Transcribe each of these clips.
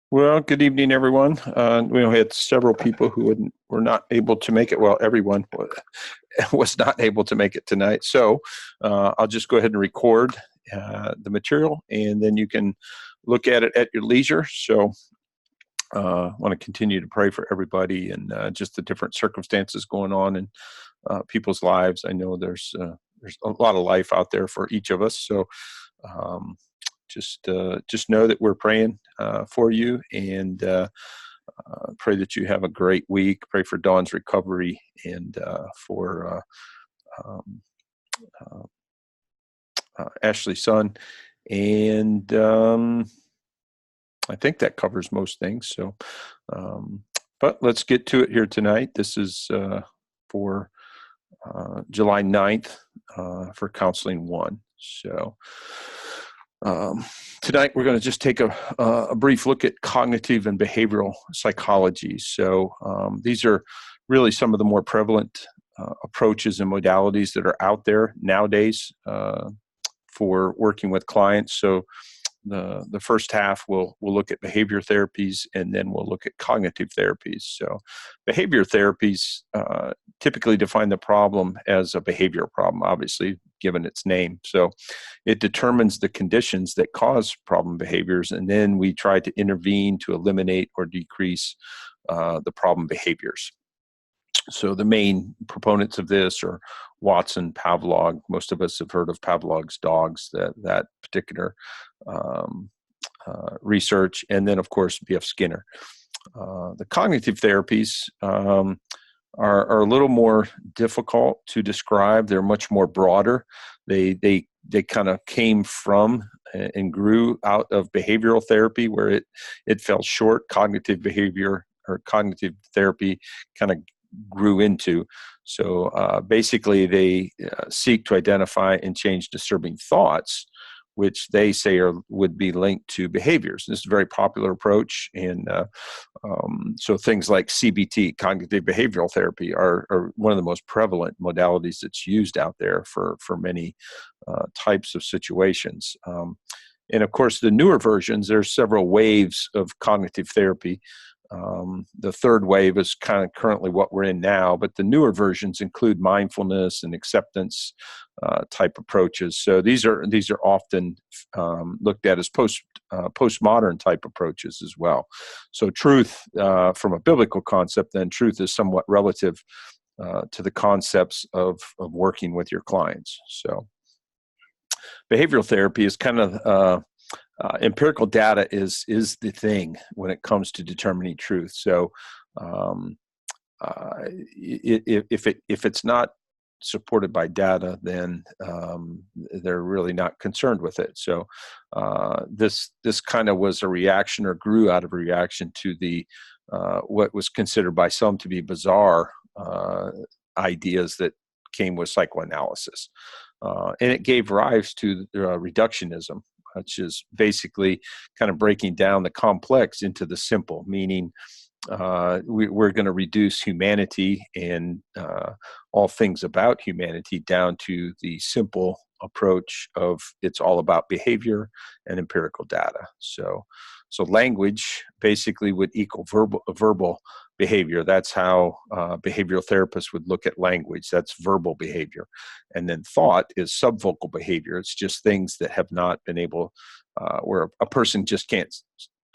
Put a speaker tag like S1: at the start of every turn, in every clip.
S1: Well, good evening, everyone. We had several people who were not able to make it. Well, everyone was not able to make it tonight. So I'll just go ahead and record the material, and then you can look at it at your leisure. So I want to continue to pray for everybody and just the different circumstances going on in people's lives. I know there's a lot of life out there for each of us. So um, just know that we're praying for you, and pray that you have a great week. Pray for Dawn's recovery, and for um, uh, Ashley's son. And I think that covers most things. So, um, but let's get to it here tonight. This is for July 9th for Counseling 1. So, tonight we're going to just take a brief look at cognitive and behavioral psychology. So these are really some of the more prevalent approaches and modalities that are out there nowadays for working with clients. So the first half we'll look at behavior therapies, and then we'll look at cognitive therapies. So behavior therapies typically define the problem as a behavior problem, obviously given its name. So it determines the conditions that cause problem behaviors, and then we try to intervene to eliminate or decrease the problem behaviors. So the main proponents of this are Watson, Pavlov. Most of us have heard of Pavlov's dogs, that particular um, research, and then of course B.F. Skinner. The cognitive therapies are a little more difficult to describe. They're much more broader. They kind of came from and grew out of behavioral therapy, where it fell short. Cognitive behavior or cognitive therapy kind of grew into. So basically, they seek to identify and change disturbing thoughts, which they say would be linked to behaviors. This is a very popular approach, and so things like CBT, cognitive behavioral therapy, are one of the most prevalent modalities that's used out there for many types of situations. And of course, the newer versions, there's several waves of cognitive therapy. The third wave is kind of currently what we're in now, but the newer versions include mindfulness and acceptance type approaches. So these are often looked at as postmodern type approaches as well. So truth, from a biblical concept, then truth is somewhat relative to the concepts of working with your clients. So behavioral therapy is kind of empirical data is the thing when it comes to determining truth. So um, if it's not supported by data, then they're really not concerned with it. So this kind of was a reaction, or grew out of a reaction to the what was considered by some to be bizarre ideas that came with psychoanalysis. And it gave rise to reductionism, which is basically kind of breaking down the complex into the simple, meaning we're going to reduce humanity and all things about humanity down to the simple approach of it's all about behavior and empirical data. So language basically would equal verbal behavior. That's how behavioral therapists would look at language. That's verbal behavior. And then thought is subvocal behavior. It's just things that have not been able, where a person just can't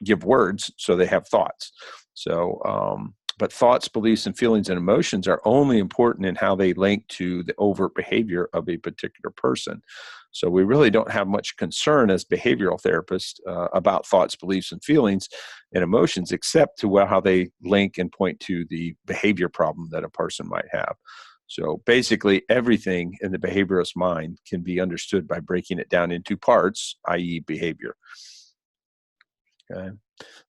S1: give words, so they have thoughts. So, but thoughts, beliefs, and feelings and emotions are only important in how they link to the overt behavior of a particular person. So we really don't have much concern as behavioral therapists about thoughts, beliefs, and feelings and emotions, except to how they link and point to the behavior problem that a person might have. So basically, everything in the behaviorist mind can be understood by breaking it down into parts, i.e., behavior. Okay.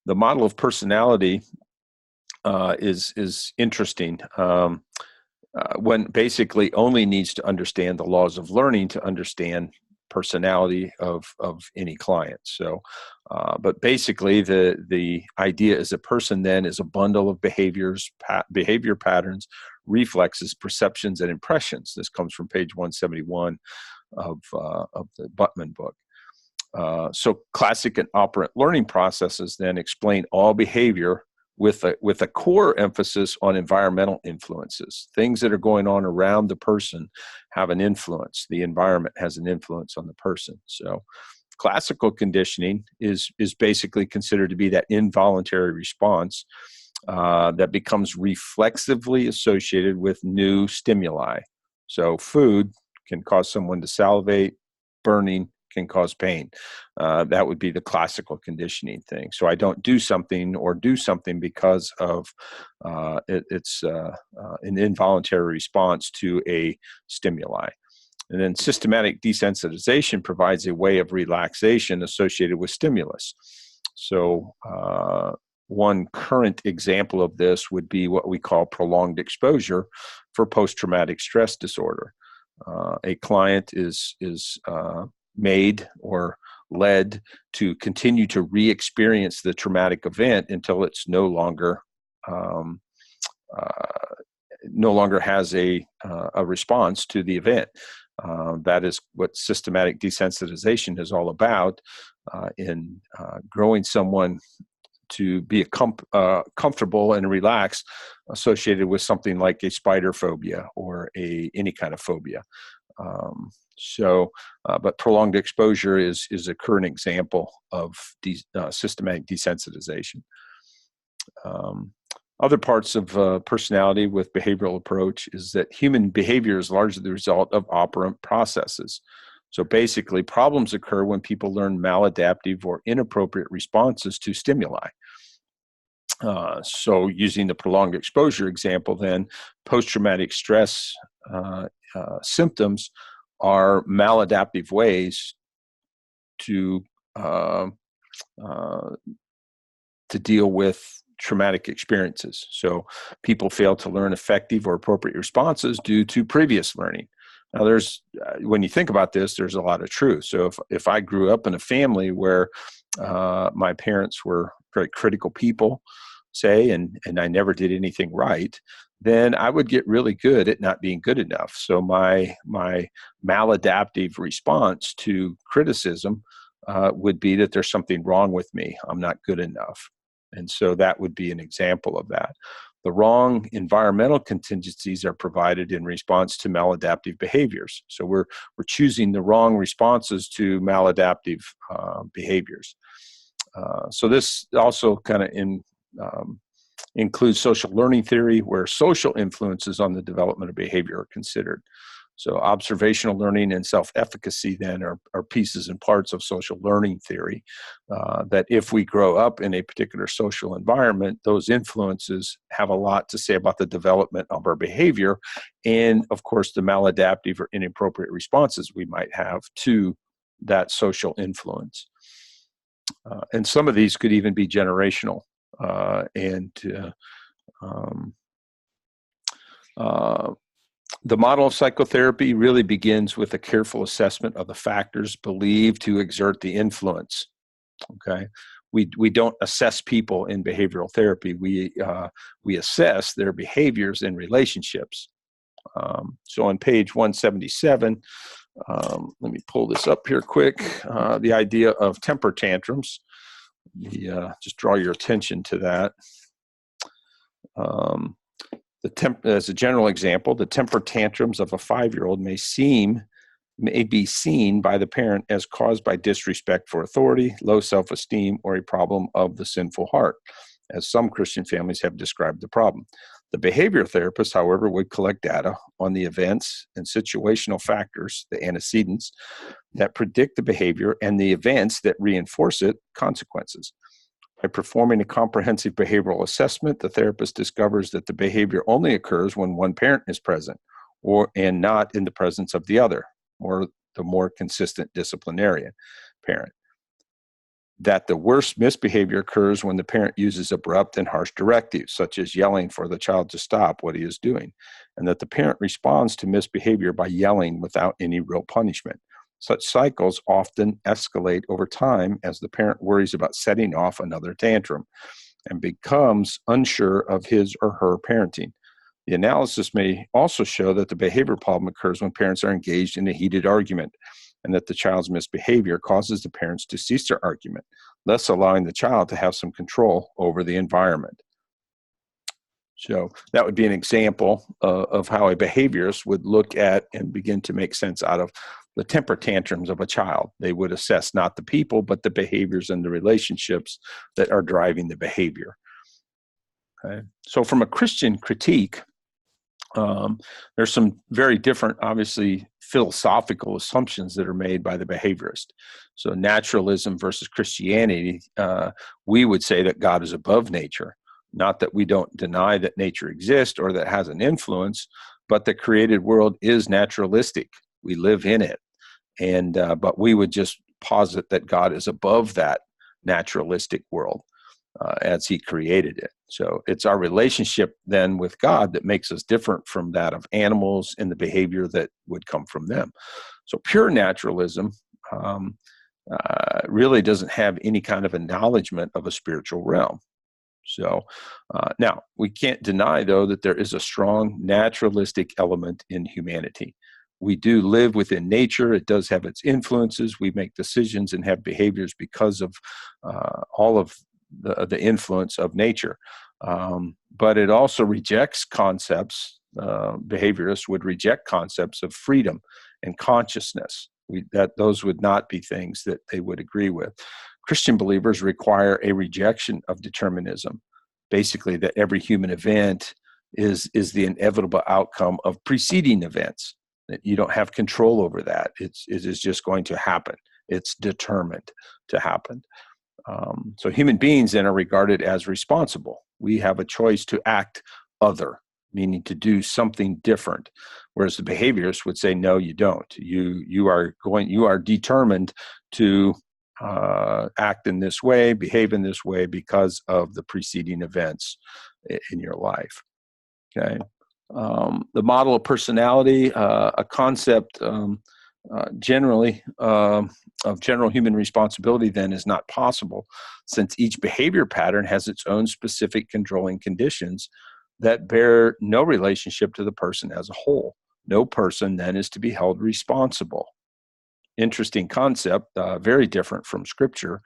S1: The model of personality is interesting. One basically only needs to understand the laws of learning to understand personality of any client. So, but basically, the idea is a person then is a bundle of behaviors, behavior patterns, reflexes, perceptions, and impressions. This comes from page 171 of the Buttman book. So classic and operant learning processes then explain all behavior with a core emphasis on environmental influences. Things that are going on around the person have an influence. The environment has an influence on the person. So classical conditioning is basically considered to be that involuntary response that becomes reflexively associated with new stimuli. So food can cause someone to salivate, burning can cause pain. That would be the classical conditioning thing. So I don't do something or do something because of it's an involuntary response to a stimuli. And then systematic desensitization provides a way of relaxation associated with stimulus. So one current example of this would be what we call prolonged exposure for post-traumatic stress disorder. A client is made or led to continue to re-experience the traumatic event until it's no longer has a response to the event. That is what systematic desensitization is all about in growing someone to be comfortable and relaxed associated with something like a spider phobia or any kind of phobia. But prolonged exposure is a current example of systematic desensitization. Other parts of personality with behavioral approach is that human behavior is largely the result of operant processes. So basically, problems occur when people learn maladaptive or inappropriate responses to stimuli. So using the prolonged exposure example, then post-traumatic stress symptoms are maladaptive ways to deal with traumatic experiences. So people fail to learn effective or appropriate responses due to previous learning. Now, when you think about this, there's a lot of truth. So if I grew up in a family where my parents were very critical people, say, and I never did anything right, then I would get really good at not being good enough. So my maladaptive response to criticism would be that there's something wrong with me. I'm not good enough. And so that would be an example of that. The wrong environmental contingencies are provided in response to maladaptive behaviors. So we're choosing the wrong responses to maladaptive behaviors. So this also kind of includes social learning theory, where social influences on the development of behavior are considered. So observational learning and self-efficacy then are pieces and parts of social learning theory, that if we grow up in a particular social environment, those influences have a lot to say about the development of our behavior and, of course, the maladaptive or inappropriate responses we might have to that social influence. And some of these could even be generational. The model of psychotherapy really begins with a careful assessment of the factors believed to exert the influence. Okay, we don't assess people in behavioral therapy. We assess their behaviors and relationships. So on page 177, let me pull this up here quick. The idea of temper tantrums. Just draw your attention to that. As a general example, the temper tantrums of a 5-year-old may be seen by the parent as caused by disrespect for authority, low self-esteem, or a problem of the sinful heart, as some Christian families have described the problem. The behavior therapist, however, would collect data on the events and situational factors, the antecedents, that predict the behavior and the events that reinforce it, consequences. By performing a comprehensive behavioral assessment, the therapist discovers that the behavior only occurs when one parent is present and not in the presence of the other, or the more consistent disciplinarian parent. That the worst misbehavior occurs when the parent uses abrupt and harsh directives, such as yelling for the child to stop what he is doing, and that the parent responds to misbehavior by yelling without any real punishment. Such cycles often escalate over time as the parent worries about setting off another tantrum and becomes unsure of his or her parenting. The analysis may also show that the behavior problem occurs when parents are engaged in a heated argument and that the child's misbehavior causes the parents to cease their argument, thus allowing the child to have some control over the environment. So that would be an example of how a behaviorist would look at and begin to make sense out of the temper tantrums of a child. They would assess not the people, but the behaviors and the relationships that are driving the behavior. Okay. So from a Christian critique, there's some very different, obviously, philosophical assumptions that are made by the behaviorist. So naturalism versus Christianity, we would say that God is above nature. Not that we don't deny that nature exists or that has an influence, but the created world is naturalistic. We live in it. And but we would just posit that God is above that naturalistic world as he created it. So it's our relationship then with God that makes us different from that of animals and the behavior that would come from them. So pure naturalism really doesn't have any kind of acknowledgement of a spiritual realm. So now, we can't deny, though, that there is a strong naturalistic element in humanity. We do live within nature. It does have its influences. We make decisions and have behaviors because of all of the influence of nature. But it also rejects concepts. Behaviorists would reject concepts of freedom and consciousness. Those would not be things that they would agree with. Christian believers require a rejection of determinism, basically that every human event is the inevitable outcome of preceding events, that you don't have control over that. It is just going to happen. It's determined to happen. So human beings then are regarded as responsible. We have a choice to act other, meaning to do something different, whereas the behaviorists would say, no, you don't. You are determined to act in this way, behave in this way because of the preceding events in your life. Okay. The model of personality, a concept generally of general human responsibility then is not possible, since each behavior pattern has its own specific controlling conditions that bear no relationship to the person as a whole. No person then is to be held responsible. Interesting concept, very different from Scripture,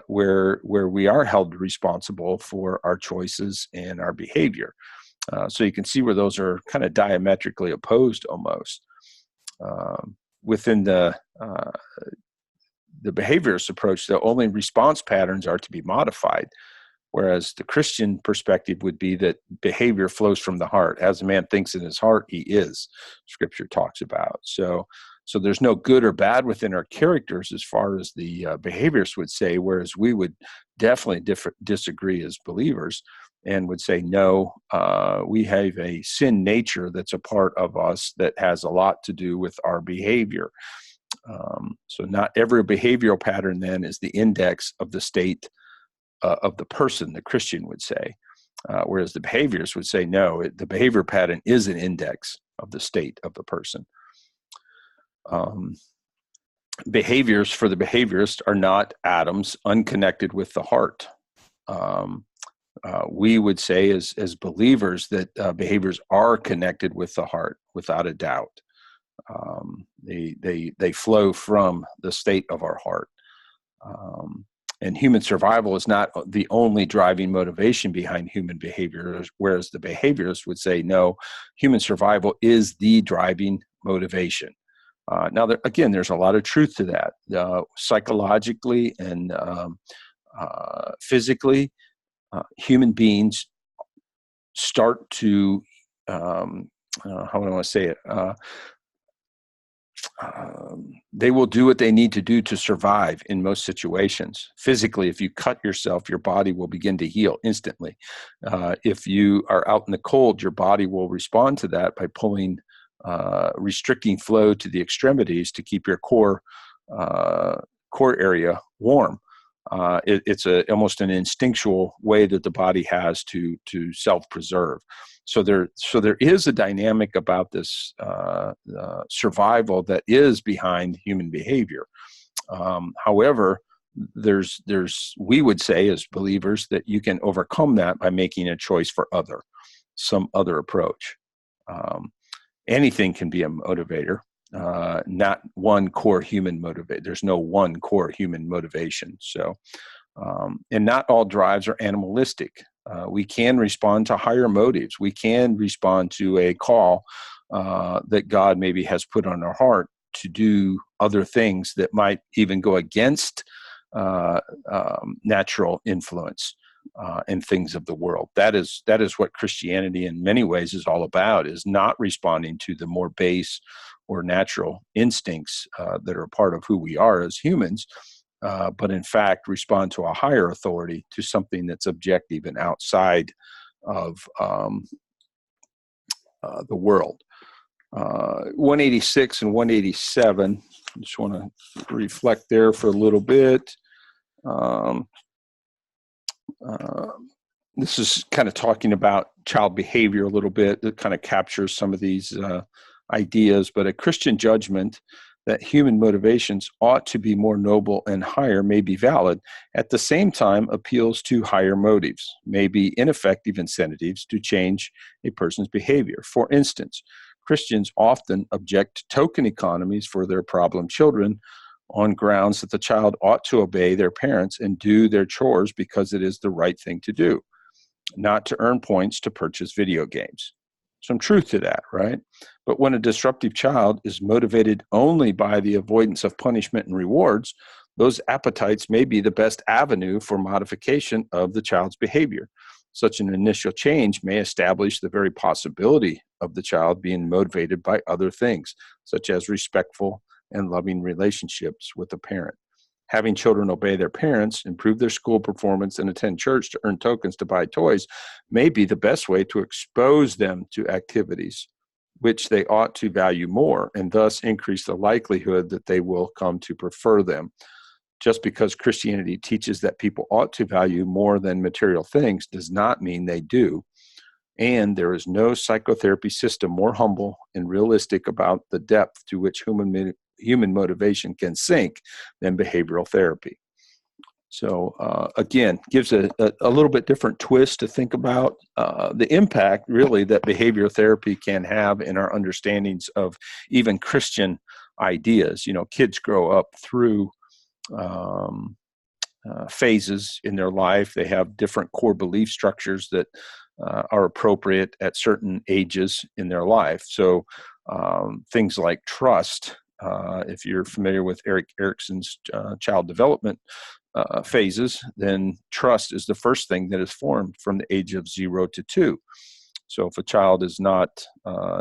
S1: where we are held responsible for our choices and our behavior. So you can see where those are kind of diametrically opposed almost. Within the behaviorist approach, the only response patterns are to be modified, whereas the Christian perspective would be that behavior flows from the heart. As a man thinks in his heart, he is, Scripture talks about. So there's no good or bad within our characters as far as the behaviorists would say, whereas we would definitely disagree as believers and would say, no, we have a sin nature that's a part of us that has a lot to do with our behavior. So not every behavioral pattern then is the index of the state of the person, the Christian would say, whereas the behaviorists would say, no, the behavior pattern is an index of the state of the person. Behaviors for the behaviorist are not atoms unconnected with the heart. We would say as believers that behaviors are connected with the heart without a doubt. They flow from the state of our heart. And human survival is not the only driving motivation behind human behavior, whereas the behaviorists would say, no, human survival is the driving motivation. Now, there's a lot of truth to that. Psychologically and physically, human beings start to, how do I want to say it? They will do what they need to do to survive in most situations. Physically, if you cut yourself, your body will begin to heal instantly. If you are out in the cold, your body will respond to that by restricting flow to the extremities to keep your core area warm. It's almost an instinctual way that the body has to self-preserve. So there is a dynamic about this survival that is behind human behavior. However, we would say as believers that you can overcome that by making a choice for some other approach. Anything can be a motivator. not one core human motivation. There's no one core human motivation. So, and not all drives are animalistic. We can respond to higher motives. We can respond to a call that God maybe has put on our heart to do other things that might even go against natural influence and things of the world. That is what Christianity in many ways is all about, is not responding to the more base or natural instincts that are a part of who we are as humans, but in fact respond to a higher authority, to something that's objective and outside of the world. 186 and 187, I just want to reflect there for a little bit. This is kind of talking about child behavior a little bit. That kind of captures some of these ideas, but a Christian judgment that human motivations ought to be more noble and higher may be valid, at the same time appeals to higher motives, may be ineffective incentives to change a person's behavior. For instance, Christians often object to token economies for their problem children on grounds that the child ought to obey their parents and do their chores because it is the right thing to do, not to earn points to purchase video games. Some truth to that, right? But when a disruptive child is motivated only by the avoidance of punishment and rewards, those appetites may be the best avenue for modification of the child's behavior. Such an initial change may establish the very possibility of the child being motivated by other things, such as respectful and loving relationships with a parent. Having children obey their parents, improve their school performance, and attend church to earn tokens to buy toys may be the best way to expose them to activities which they ought to value more, and thus increase the likelihood that they will come to prefer them. Just because Christianity teaches that people ought to value more than material things does not mean they do. And there is no psychotherapy system more humble and realistic about the depth to which human motivation can sink than behavioral therapy. So again, gives a little bit different twist to think about the impact really that behavioral therapy can have in our understandings of even Christian ideas. You know, kids grow up through phases in their life. They have different core belief structures that are appropriate at certain ages in their life. So things like trust, if you're familiar with Erik Erikson's child development phases, then trust is the first thing that is formed from the age of 0 to 2. So if a child is not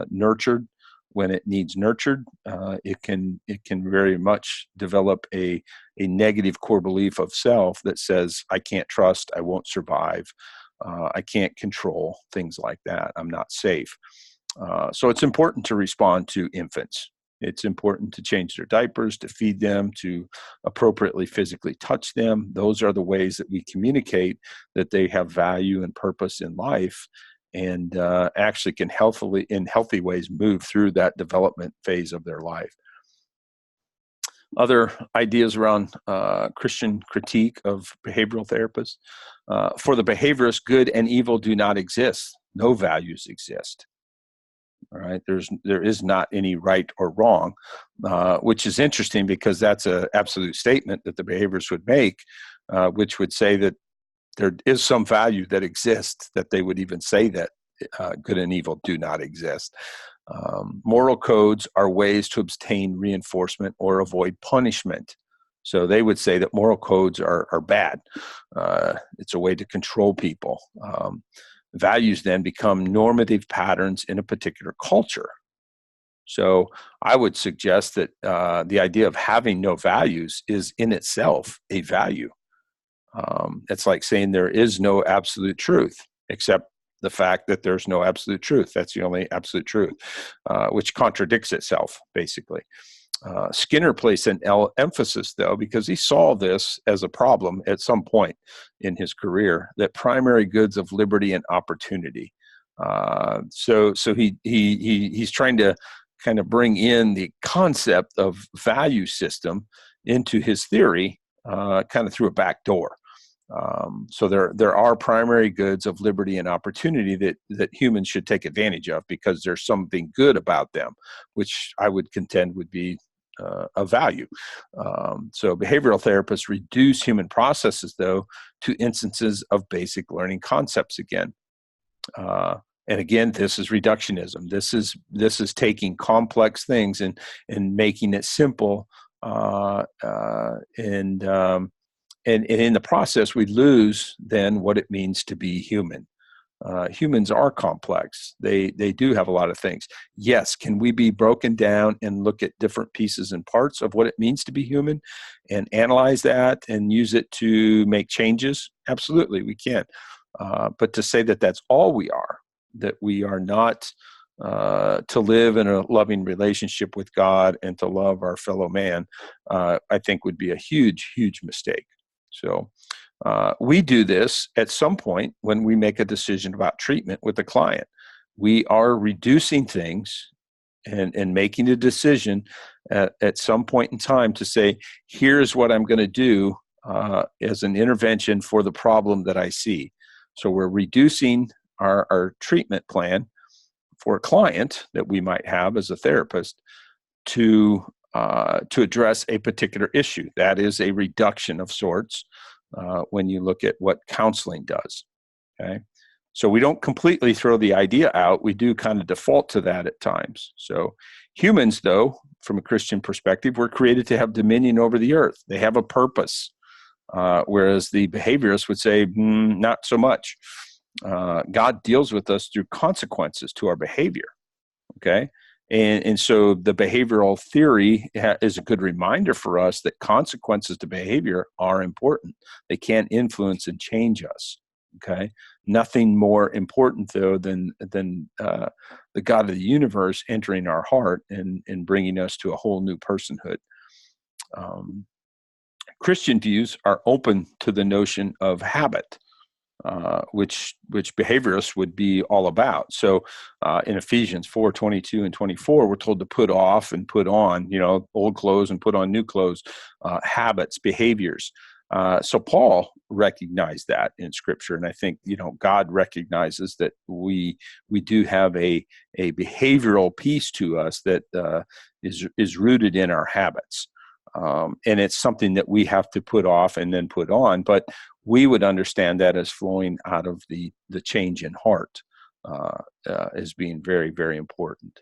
S1: nurtured when it needs nurtured, it can very much develop a negative core belief of self that says, I can't trust, I won't survive, I can't control, things like that. I'm not safe. So it's important to respond to infants. It's important to change their diapers, to feed them, to appropriately physically touch them. Those are the ways that we communicate that they have value and purpose in life, and actually can in healthy ways move through that development phase of their life. Other ideas around Christian critique of behavioral therapists. For the behaviorist, good and evil do not exist. No values exist. All right, there is not any right or wrong, which is interesting because that's an absolute statement that the behaviorists would make, which would say that there is some value that exists, that they would even say that good and evil do not exist. Moral codes are ways to obtain reinforcement or avoid punishment. So they would say that moral codes are bad. It's a way to control people. Values then become normative patterns in a particular culture. So I would suggest that the idea of having no values is in itself a value. It's like saying there is no absolute truth, except the fact that there's no absolute truth. That's the only absolute truth, which contradicts itself, basically. Skinner placed an emphasis, though, because he saw this as a problem at some point in his career, that primary goods of liberty and opportunity. So he's trying to kind of bring in the concept of value system into his theory, kind of through a back door. So there are primary goods of liberty and opportunity that humans should take advantage of because there's something good about them, which I would contend would be of value. So behavioral therapists reduce human processes, though, to instances of basic learning concepts again. And again, this is reductionism. This is taking complex things and making it simple. And in the process, we lose then what it means to be human. Humans are complex. They do have a lot of things. Yes, can we be broken down and look at different pieces and parts of what it means to be human and analyze that and use it to make changes? Absolutely, we can. But to say that that's all we are, that we are not to live in a loving relationship with God and to love our fellow man, I think would be a huge, huge mistake. So we do this at some point when we make a decision about treatment with the client. We are reducing things and making a decision at some point in time to say, here's what I'm going to do as an intervention for the problem that I see. So we're reducing our treatment plan for a client that we might have as a therapist to address a particular issue. That is a reduction of sorts when you look at what counseling does. Okay, so we don't completely throw the idea out. We do kind of default to that at times. So humans, though, from a Christian perspective, were created to have dominion over the earth. They have a purpose, whereas the behaviorists would say, not so much. God deals with us through consequences to our behavior. Okay. And so the behavioral theory is a good reminder for us that consequences to behavior are important. They can influence and change us. Okay. Nothing more important, though, than the God of the universe entering our heart and bringing us to a whole new personhood. Christian views are open to the notion of habit. Which behaviorists would be all about. So in Ephesians 4:22 and 24, we're told to put off and put on, old clothes and put on new clothes, habits, behaviors. So Paul recognized that in Scripture, and I think God recognizes that we do have a behavioral piece to us that is rooted in our habits. And it's something that we have to put off and then put on, but we would understand that as flowing out of the change in heart as being very, very important.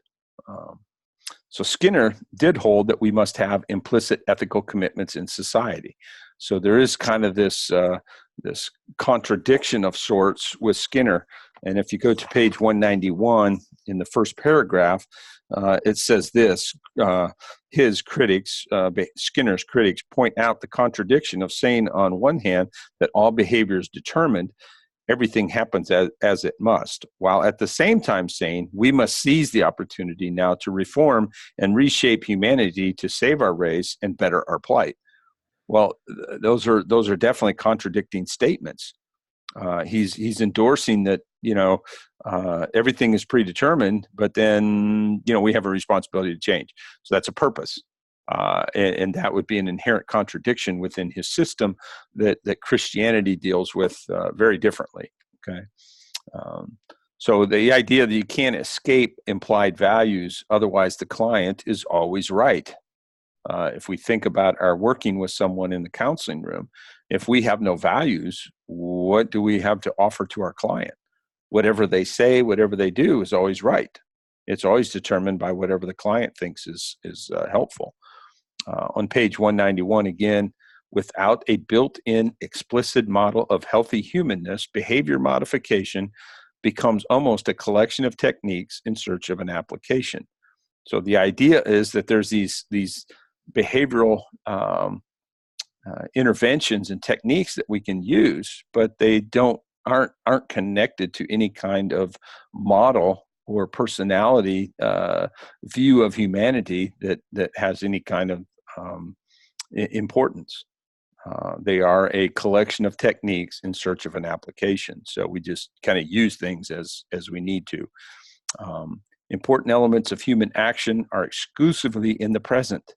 S1: So Skinner did hold that we must have implicit ethical commitments in society. So there is kind of this contradiction of sorts with Skinner. And if you go to page 191 in the first paragraph, it says this: his critics, Skinner's critics, point out the contradiction of saying on one hand that all behavior is determined, everything happens as it must, while at the same time saying we must seize the opportunity now to reform and reshape humanity to save our race and better our plight. Well, those are definitely contradicting statements. He's endorsing that everything is predetermined, but then we have a responsibility to change. So that's a purpose, and that would be an inherent contradiction within his system that Christianity deals with very differently. Okay, so the idea that you can't escape implied values, otherwise the client is always right. If we think about our working with someone in the counseling room, if we have no values, what do we have to offer to our client? Whatever they say, whatever they do is always right. It's always determined by whatever the client thinks is helpful. On page 191, again, without a built-in explicit model of healthy humanness, behavior modification becomes almost a collection of techniques in search of an application. So the idea is that there's these behavioral interventions and techniques that we can use, but they aren't connected to any kind of model or personality view of humanity that has any kind of importance. They are a collection of techniques in search of an application. So we just kind of use things as we need to. Important elements of human action are exclusively in the present.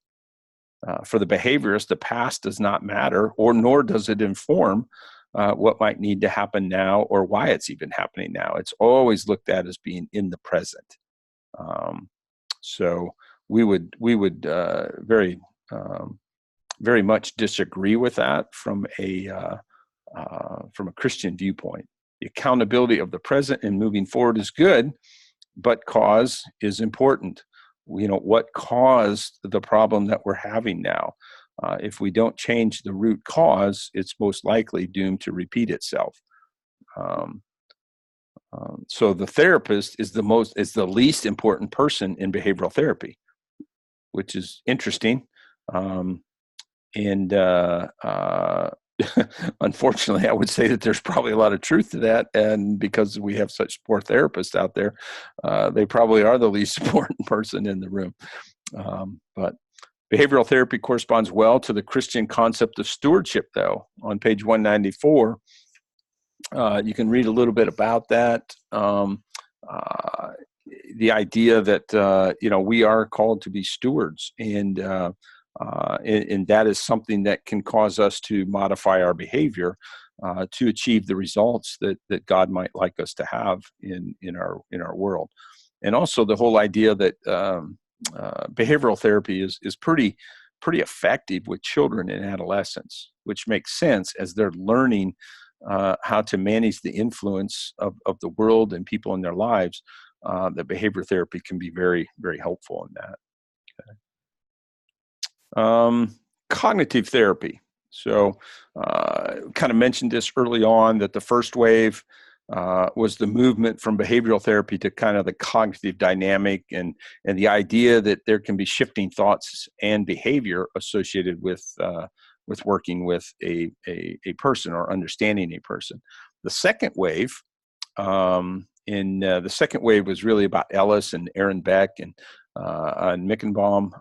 S1: For the behaviorist, the past does not matter, nor does it inform what might need to happen now or why it's even happening now. It's always looked at as being in the present. Um, so we would um, very much disagree with that from a Christian viewpoint. The accountability of the present and moving forward is good, but cause is important. What caused the problem that we're having now? If we don't change the root cause, it's most likely doomed to repeat itself. Um, so the therapist is the least important person in behavioral therapy, which is interesting. And unfortunately, I would say that there's probably a lot of truth to that. And because we have such poor therapists out there, they probably are the least important person in the room. But behavioral therapy corresponds well to the Christian concept of stewardship, though. On page 194, you can read a little bit about that. The idea that we are called to be stewards, and that is something that can cause us to modify our behavior to achieve the results that God might like us to have in our world. And also the whole idea that behavioral therapy is pretty effective with children and adolescents, which makes sense as they're learning how to manage the influence of the world and people in their lives. That behavior therapy can be very, very helpful in that. Cognitive therapy. So, kind of mentioned this early on that the first wave was the movement from behavioral therapy to kind of the cognitive dynamic and the idea that there can be shifting thoughts and behavior associated with working with a person or understanding a person. The second wave, the second wave was really about Ellis and Aaron Beck and Mickenbaum.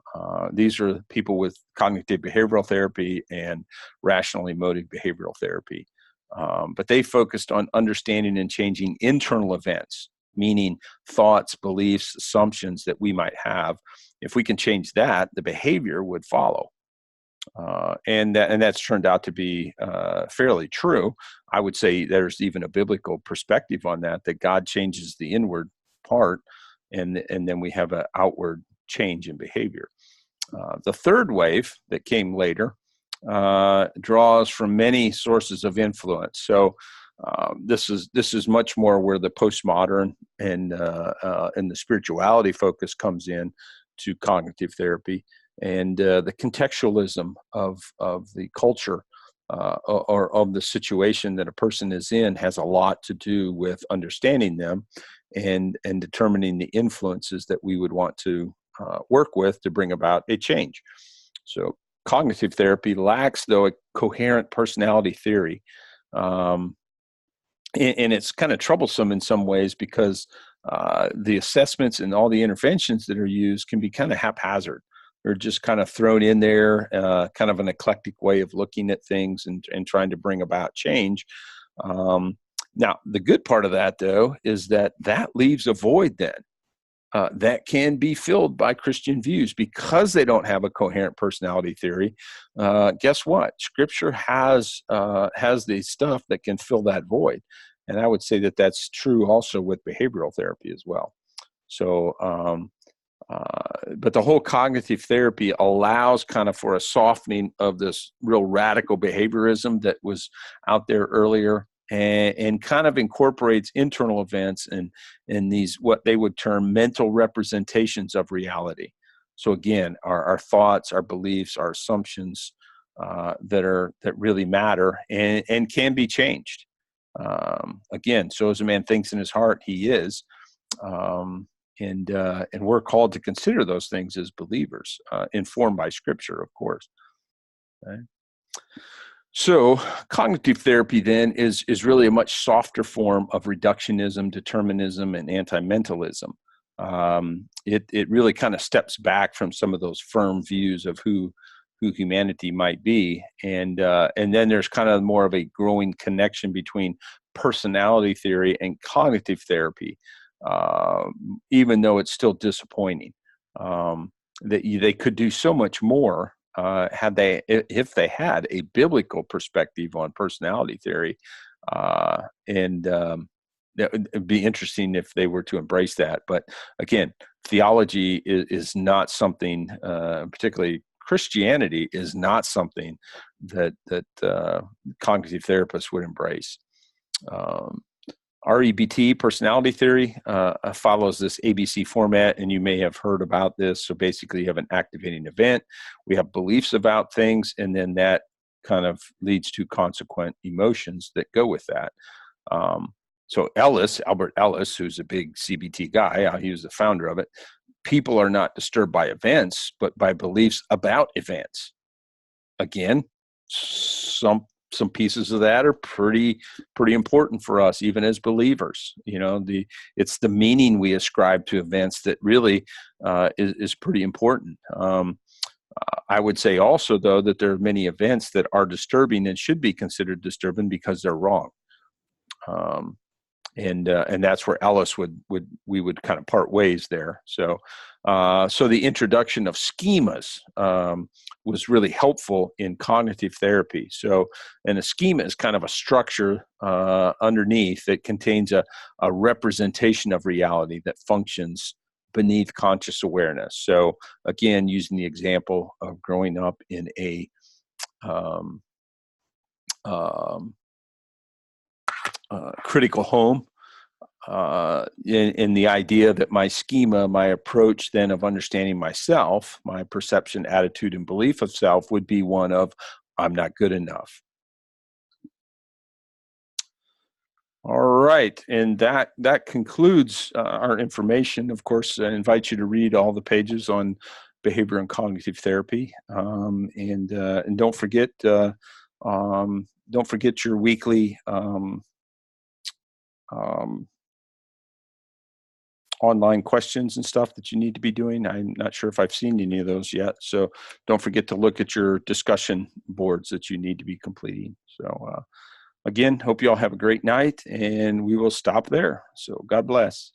S1: These are people with cognitive behavioral therapy and rational emotive behavioral therapy. But they focused on understanding and changing internal events, meaning thoughts, beliefs, assumptions that we might have. If we can change that, the behavior would follow. And that's turned out to be fairly true. I would say there's even a biblical perspective on that God changes the inward part, and then we have an outward change in behavior. The third wave that came later draws from many sources of influence. So this is much more where the postmodern and the spirituality focus comes in to cognitive therapy. And the contextualism of the culture or of the situation that a person is in has a lot to do with understanding them and determining the influences that we would want to work with to bring about a change. So cognitive therapy lacks, though, a coherent personality theory. And it's kind of troublesome in some ways because the assessments and all the interventions that are used can be kind of haphazard. They're just kind of thrown in there, kind of an eclectic way of looking at things and trying to bring about change. Now, the good part of that, though, is that leaves a void then that can be filled by Christian views because they don't have a coherent personality theory. Guess what? Scripture has the stuff that can fill that void. And I would say that that's true also with behavioral therapy as well. So, but the whole cognitive therapy allows kind of for a softening of this real radical behaviorism that was out there earlier, and kind of incorporates internal events and these what they would term mental representations of reality. So again, our thoughts, our beliefs, our assumptions that really matter and can be changed. Again, so as a man thinks in his heart, he is. And we're called to consider those things as believers, informed by Scripture, of course. Okay? So cognitive therapy then is really a much softer form of reductionism, determinism, and anti-mentalism. It really kind of steps back from some of those firm views of who humanity might be, and then there's kind of more of a growing connection between personality theory and cognitive therapy. Even though it's still disappointing, that they could do so much more if they had a biblical perspective on personality theory, and it'd be interesting if they were to embrace that. But again, theology is not something, particularly Christianity, is not something that cognitive therapists would embrace. REBT, personality theory, follows this ABC format, and you may have heard about this. So basically, you have an activating event, we have beliefs about things, and then that kind of leads to consequent emotions that go with that. So Albert Ellis, who's a big CBT guy, he was the founder of it. People are not disturbed by events, but by beliefs about events. Again, some pieces of that are pretty important for us, even as believers. It's the meaning we ascribe to events that really is pretty important. I would say also, though, that there are many events that are disturbing and should be considered disturbing because they're wrong. And that's where Ellis we would kind of part ways there. So the introduction of schemas was really helpful in cognitive therapy. So, and a schema is kind of a structure underneath that contains a representation of reality that functions beneath conscious awareness. So again, using the example of growing up in a critical home, in the idea that my schema, my approach then of understanding myself, my perception, attitude, and belief of self would be one of, I'm not good enough. All right, and that concludes our information. Of course, I invite you to read all the pages on behavior and cognitive therapy, and don't forget your weekly online questions and stuff that you need to be doing. I'm not sure if I've seen any of those yet, so don't forget to look at your discussion boards that you need to be completing. So again, hope you all have a great night, and we will stop there. So God bless.